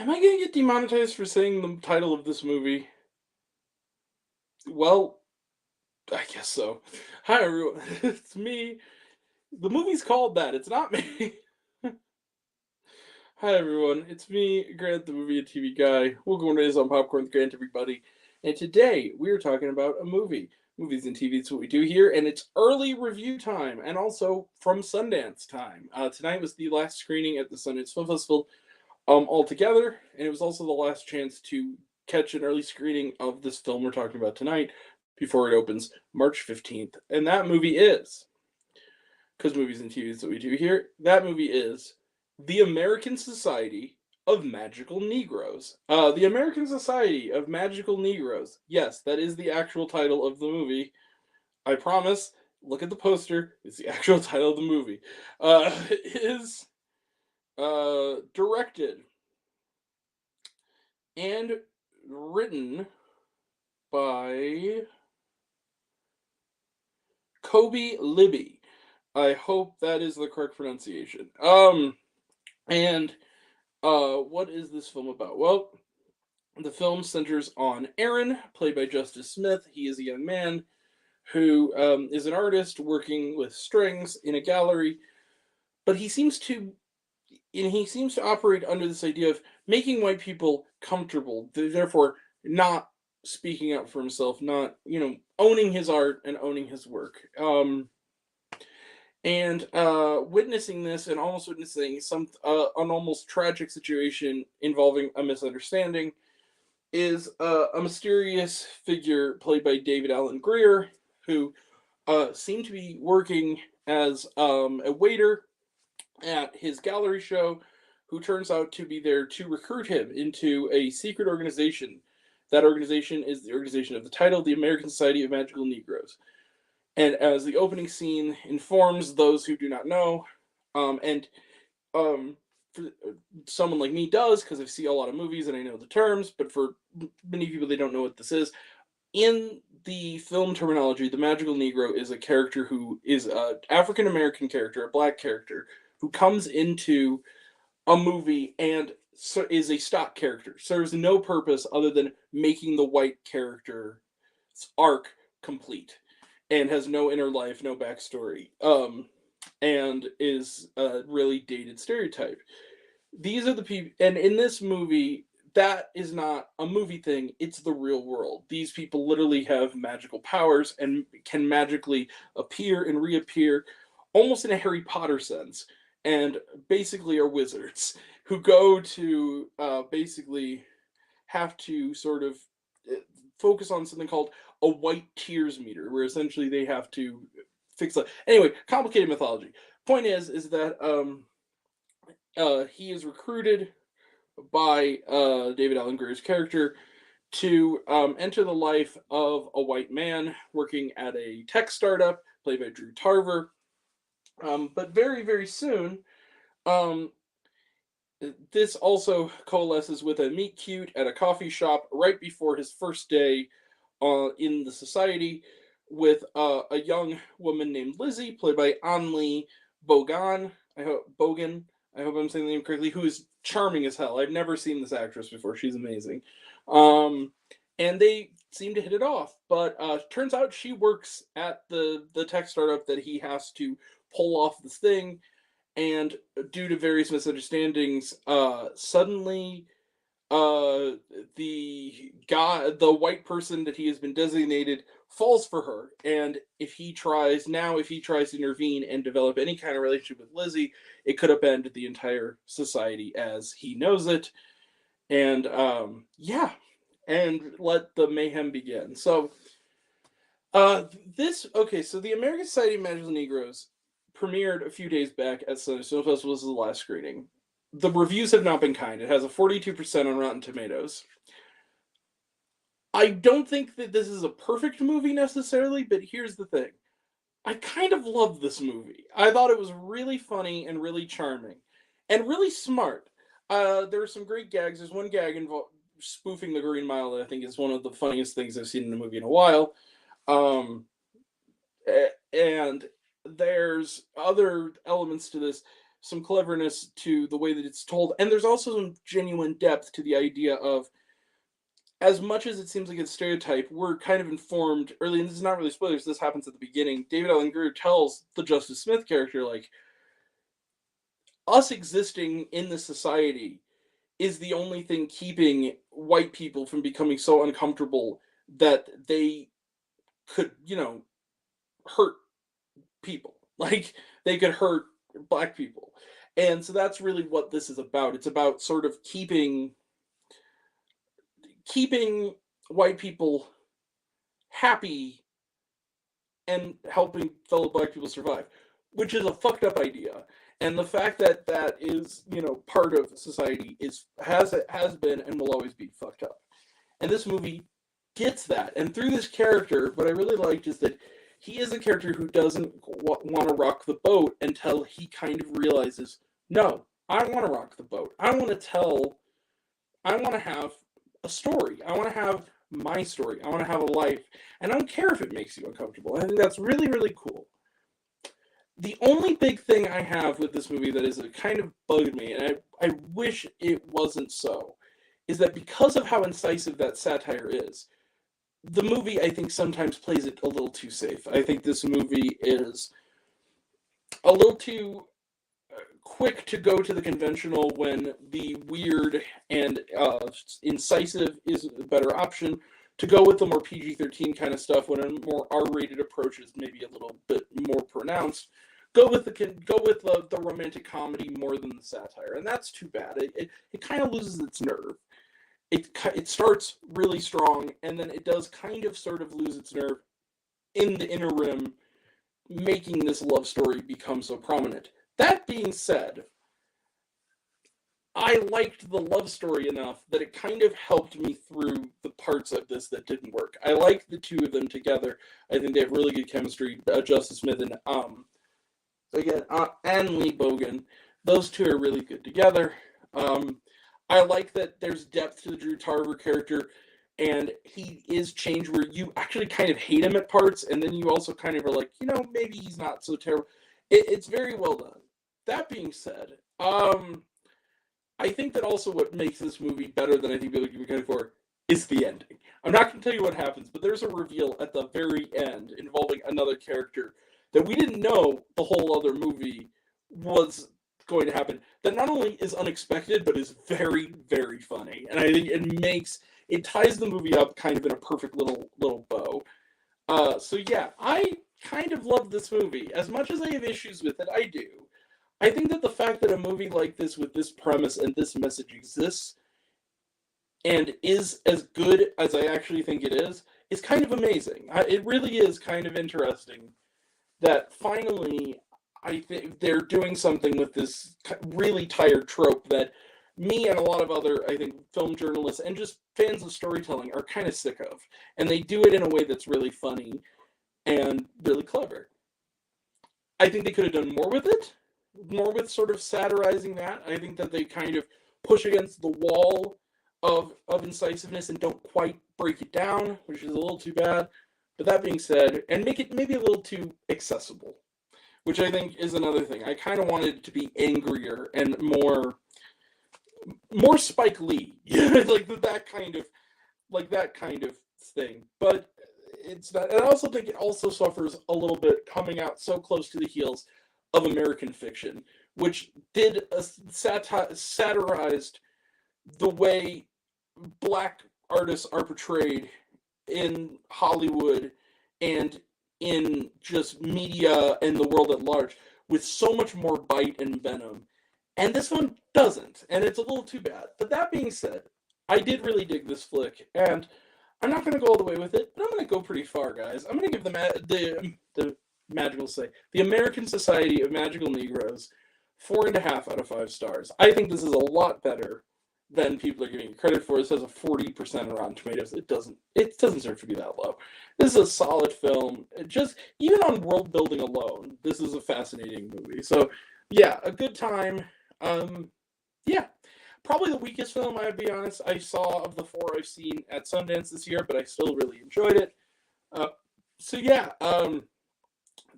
Am I gonna get demonetized for saying the title of this movie? Well, I guess so. Hi everyone, it's me. The movie's called that. It's not me. Hi everyone, it's me, Grant, the movie and TV guy. Welcome to Days on Popcorn with Grant, everybody. And today we are talking about a movie. Movies and TV is what we do here, and it's early review time, and also from Sundance time. Tonight was the last screening at the Sundance Film Festival altogether, and it was also the last chance to catch an early screening of this film we're talking about tonight before it opens March 15th. And that movie is, because movies and TV is what we do here, that movie is The American Society of Magical Negroes. The American Society of Magical Negroes. Yes, that is the actual title of the movie. I promise. Look at the poster. It's the actual title of the movie. It is directed and written by Kobe Libby. I hope that is the correct pronunciation. And what is this film about? Well, the film centers on Aaron, played by Justice Smith. He is a young man who is an artist working with strings in a gallery, but he seems to operate under this idea of making white people comfortable, therefore not speaking up for himself, not owning his art and owning his work. And witnessing this and almost witnessing an almost tragic situation involving a misunderstanding is a mysterious figure played by David Allen Greer, who seemed to be working as a waiter at his gallery show, who turns out to be there to recruit him into a secret organization. That organization is the organization of the title, the American Society of Magical Negroes. And as the opening scene informs those who do not know, and for someone like me does, because I see a lot of movies and I know the terms, but for many people, they don't know what this is. In the film terminology, the Magical Negro is a character who is an African American character, a black character, who comes into a movie and is a stock character, serves no purpose other than making the white character's arc complete, and has no inner life, no backstory, and is a really dated stereotype. These are the people, and in this movie, that is not a movie thing, it's the real world. These people literally have magical powers and can magically appear and reappear almost in a Harry Potter sense, and basically are wizards who go to basically have to sort of uh, focus on something called a white tears meter, where essentially they have to fix that. Anyway, complicated mythology. Point is that he is recruited by David Allen Greer's character to enter the life of a white man working at a tech startup, played by Drew Tarver. But very, very soon, um, this also coalesces with a meet cute at a coffee shop right before his first day in the society with a young woman named Lizzie, played by Anli Bogan. Bogan. I hope I'm saying the name correctly. Who is charming as hell. I've never seen this actress before. She's amazing. Um, and they seem to hit it off. But turns out she works at the tech startup that he has to pull off this thing, and due to various misunderstandings, suddenly uh the white person that he has been designated falls for her, and if he tries to intervene and develop any kind of relationship with Lizzie, it could upend the entire society as he knows it. And yeah, and let the mayhem begin. So this okay, so the American Society of Magical Negroes premiered a few days back at Sundance Film Festival. This is the last screening. The reviews have not been kind. It has a 42% on Rotten Tomatoes. I don't think that this is a perfect movie necessarily, but here's the thing. I kind of love this movie. I thought it was really funny and really charming and really smart. There are some great gags. There's one gag spoofing the Green Mile that I think is one of the funniest things I've seen in a movie in a while. And there's other elements to this. some cleverness to the way that it's told, and there's also some genuine depth to the idea of, as much as it seems like it's stereotype, we're kind of informed early, and this is not really spoilers, this happens at the beginning. David Allen Greer tells the Justice Smith character, like, us existing in this society is the only thing keeping white people from becoming so uncomfortable that they could, hurt people. Like, they could hurt black people. And so that's really what this is about. It's about sort of keeping white people happy and helping fellow black people survive, which is a fucked up idea. And the fact that that is, part of society has been and will always be fucked up. And this movie gets that. And through this character, what I really liked is that he is a character who doesn't want to rock the boat until he kind of realizes, no, I want to rock the boat. I want to have a story. I want to have my story. I want to have a life. And I don't care if it makes you uncomfortable. I think that's really, really cool. The only big thing I have with this movie that is kind of bugged me, and I wish it wasn't so, is that because of how incisive that satire is, the movie, I think, sometimes plays it a little too safe. I think this movie is a little too quick to go to the conventional when the weird and incisive is a better option, to go with the more PG-13 kind of stuff when a more R-rated approach is maybe a little bit more pronounced. Go with the romantic comedy more than the satire, and that's too bad. It kind of loses its nerve. It starts really strong, and then it does kind of sort of lose its nerve in the interim, making this love story become so prominent. That being said, I liked the love story enough that it kind of helped me through the parts of this that didn't work. I like the two of them together. I think they have really good chemistry. Justice Smith and and Lee Bogan. Those two are really good together. I like that there's depth to the Drew Tarver character, and he is changed where you actually kind of hate him at parts, and then you also kind of are like, maybe he's not so terrible. It's very well done. That being said, I think that also what makes this movie better than I think people give me credit for is the ending. I'm not going to tell you what happens, but there's a reveal at the very end involving another character that we didn't know the whole other movie was going to happen, that not only is unexpected, but is very, very funny. And I think it ties the movie up kind of in a perfect little bow. So yeah, I kind of love this movie. As much as I have issues with it, I do. I think that the fact that a movie like this with this premise and this message exists and is as good as I actually think it is kind of amazing. It really is kind of interesting that finally I think they're doing something with this really tired trope that me and a lot of other, I think, film journalists and just fans of storytelling are kind of sick of. And they do it in a way that's really funny and really clever. I think they could have done more with it, more with sort of satirizing that. I think that they kind of push against the wall of incisiveness and don't quite break it down, which is a little too bad. But that being said, and make it maybe a little too accessible, which I think is another thing. I kind of wanted it to be angrier and more Spike Lee, like that kind of thing. But it's not. And I also think it also suffers a little bit coming out so close to the heels of American Fiction, which did satirized the way black artists are portrayed in Hollywood and in just media and the world at large with so much more bite and venom. And this one doesn't, and it's a little too bad. But that being said, I did really dig this flick, and I'm not going to go all the way with it, but I'm going to go pretty far, guys. I'm going to give the American Society of Magical Negroes 4.5 out of 5 stars. I think this is a lot better than people are giving it credit for. This has a 40% on Rotten Tomatoes. It doesn't deserve to be that low. This is a solid film. Just even on world building alone, this is a fascinating movie. So yeah, a good time. Yeah, probably the weakest film, I'd be honest, I saw of the 4 I've seen at Sundance this year, but I still really enjoyed it. So yeah,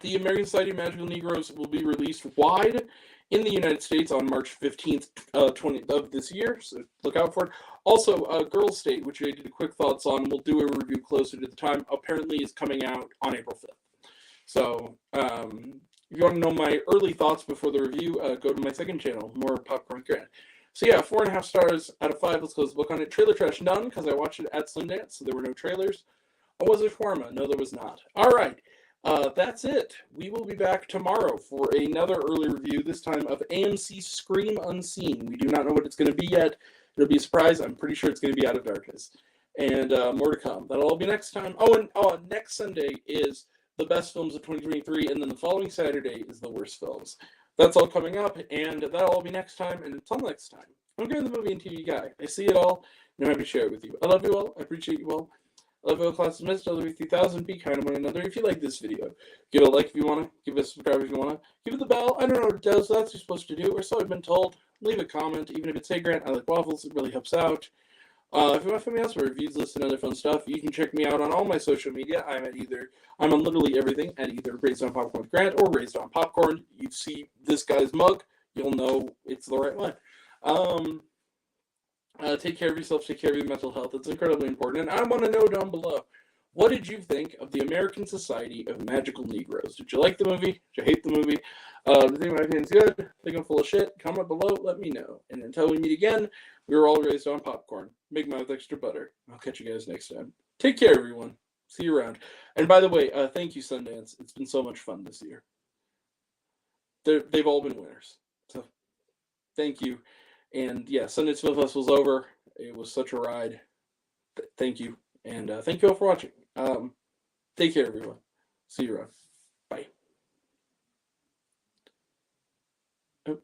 the American Society of Magical Negroes will be released wide in the United States on March 15th, 20 of this year, so look out for it. Also, Girls State, which I did a quick thoughts on, we'll do a review closer to the time, apparently is coming out on April 5th. So, if you want to know my early thoughts before the review, go to my second channel, more Popcorn Grant. So yeah, 4.5 stars out of 5. Let's close the book on it. Trailer trash done, because I watched it at Sundance, so there were no trailers. Oh, was it shawarma? No, there was not. All right, that's it. We will be back tomorrow for another early review, this time of AMC Scream Unseen. We do not know what it's going to be yet. It'll be a surprise. I'm pretty sure it's going to be Out of Darkness. And more to come. That'll all be next time. Oh, and next Sunday is the best films of 2023, and then the following Saturday is the worst films. That's all coming up, and that'll all be next time, and until next time, I'm Gary the Movie and TV Guy. I see it all, and I'm happy to share it with you. I love you all. I appreciate you all. I love you all, class dismissed. I love you 3,000. Be kind to one another. If you like this video, give it a like if you want to. Give it a subscribe if you want to. Give it the bell. I don't know what it does. That's what you're supposed to do, or so I've been told. Leave a comment, even if it's, hey, Grant, I like waffles. It really helps out. If you want to find me else for reviews, lists, and other fun stuff, you can check me out on all my social media. I'm on literally everything at either Raised on Popcorn with Grant or Raised on Popcorn. You see this guy's mug, you'll know it's the right one. Take care of yourself, take care of your mental health. It's incredibly important. And I want to know down below, what did you think of the American Society of Magical Negroes? Did you like the movie? Did you hate the movie? Do you think my opinion's good? Think I'm full of shit? Comment below, let me know. And until we meet again, we were all raised on popcorn. Make mine with extra butter. I'll catch you guys next time. Take care, everyone. See you around. And by the way, thank you, Sundance. It's been so much fun this year. They've all been winners. So thank you. And yeah, Sundance Film Festival's over. It was such a ride. Thank you. And thank you all for watching. Take care, everyone. See you around. Bye. Oh.